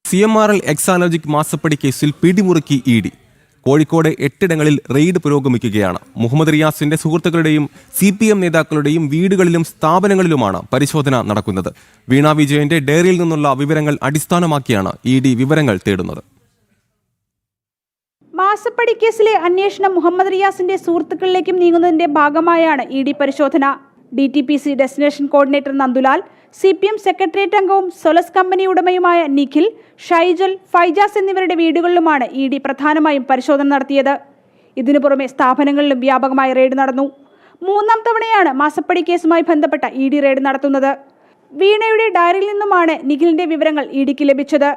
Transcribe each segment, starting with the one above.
CMRL Exalogic മാസപ്പടി കേസിൽ പിടിമുറുക്കി ED. Kozhikode 8ഇടങ്ങളിൽ raid പുരോഗമിക്കുകയാണ്. മുഹമ്മദ് റിയാസിന്റെ സുഹൃത്തുക്കളുടെയും CPM നേതാക്കളുടെയും വീടുകളിലും സ്ഥാപനങ്ങളിലുമാണ് പരിശോധന നടക്കുന്നത്. വീണ വിജയന്റെ ഡയറിയിൽ നിന്നുള്ള വിവരങ്ങൾ അടിസ്ഥാനമാക്കിയാണ് ED വിവരങ്ങൾ തേടുന്നത്. മാസപ്പടി കേസിലെ അന്വേഷണം മുഹമ്മദ് റിയാസിന്റെ സുഹൃത്തുക്കളിലേക്കും നീങ്ങുന്നതിന്റെ ഭാഗമായാണ് ED പരിശോധന. DTPC destination coordinator Nandulal, CPM secretariat അംഗവും സൊലസ് കമ്പനി ഉടമയുമായ നിഖിൽ, ഷൈജൽ, ഫൈജാസ് എന്നിവരുടെ വീടുകളിലുമാണ് ED പ്രധാനമായും പരിശോധന നടത്തിയത്. ഇതിനു പുറമെ സ്ഥാപനങ്ങളിലും വ്യാപകമായ റെയ്ഡ് നടന്നു. 3ാം തവണയാണ് മാസപ്പടി കേസുമായി ബന്ധപ്പെട്ട ED റെയ്ഡ് നടത്തുന്നത്. വീണയുടെ ഡയറിയിൽ നിന്നുമാണ് നിഖിലിന്റെ വിവരങ്ങൾ EDക്ക് ലഭിച്ചത്.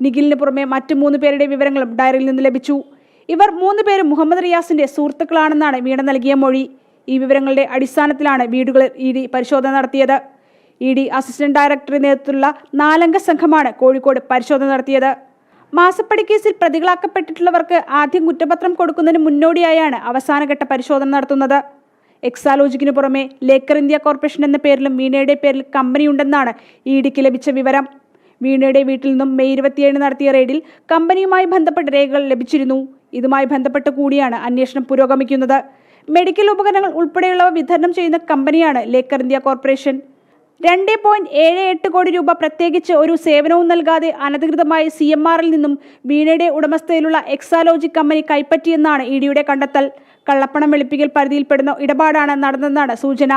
നിഖിലിന് പുറമെ മറ്റ് 3 പേരുടെ വിവരങ്ങളും ഡയറിയിൽ നിന്ന് ലഭിച്ചു. ഇവർ 3 പേരും മുഹമ്മദ് റിയാസിന്റെ സുഹൃത്തുക്കളാണെന്നാണ് വീണ നൽകിയ മൊഴി. ഈ വിവരങ്ങളുടെ അടിസ്ഥാനത്തിലാണ് വീടുകളിൽ ED പരിശോധന നടത്തിയത്. ED അസിസ്റ്റന്റ് ഡയറക്ടറുടെ നേതൃത്വത്തിലുള്ള 4-അംഗ സംഘമാണ് കോഴിക്കോട് പരിശോധന നടത്തിയത്. മാസപ്പടി കേസിൽ പ്രതികളാക്കപ്പെട്ടിട്ടുള്ളവർക്ക് ആദ്യം കുറ്റപത്രം കൊടുക്കുന്നതിന് മുന്നോടിയായാണ് അവസാനഘട്ട പരിശോധന നടത്തുന്നത്. എക്സാലോജിക്കിന് പുറമെ ലേക്കർ ഇന്ത്യ കോർപ്പറേഷൻ എന്ന പേരിലും വീണയുടെ പേരിൽ കമ്പനിയുണ്ടെന്നാണ് EDക്ക് ലഭിച്ച വിവരം. വീണയുടെ വീട്ടിൽ നിന്നും മെയ് 27 നടത്തിയ റെയ്ഡിൽ കമ്പനിയുമായി ബന്ധപ്പെട്ട രേഖകൾ ലഭിച്ചിരുന്നു. ഇതുമായി ബന്ധപ്പെട്ട് കൂടിയാണ് അന്വേഷണം പുരോഗമിക്കുന്നത്. മെഡിക്കൽ ഉപകരണങ്ങൾ ഉൾപ്പെടെയുള്ളവ വിതരണം ചെയ്യുന്ന കമ്പനിയാണ് ലേക്കർ ഇന്ത്യ കോർപ്പറേഷൻ. 2.78 കോടി രൂപ പ്രത്യേകിച്ച് ഒരു സേവനവും നൽകാതെ അനധികൃതമായി CMRL നിന്നും വീണയുടെ ഉടമസ്ഥതയിലുള്ള എക്സാലോജിക് കമ്പനി കൈപ്പറ്റിയെന്നാണ് EDയുടെ കണ്ടെത്തൽ. കള്ളപ്പണം വെളുപ്പിക്കൽ പരിധിയിൽപ്പെടുന്ന ഇടപാടാണ് നടന്നതെന്നാണ് സൂചന.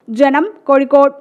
ജനം, കോഴിക്കോട്.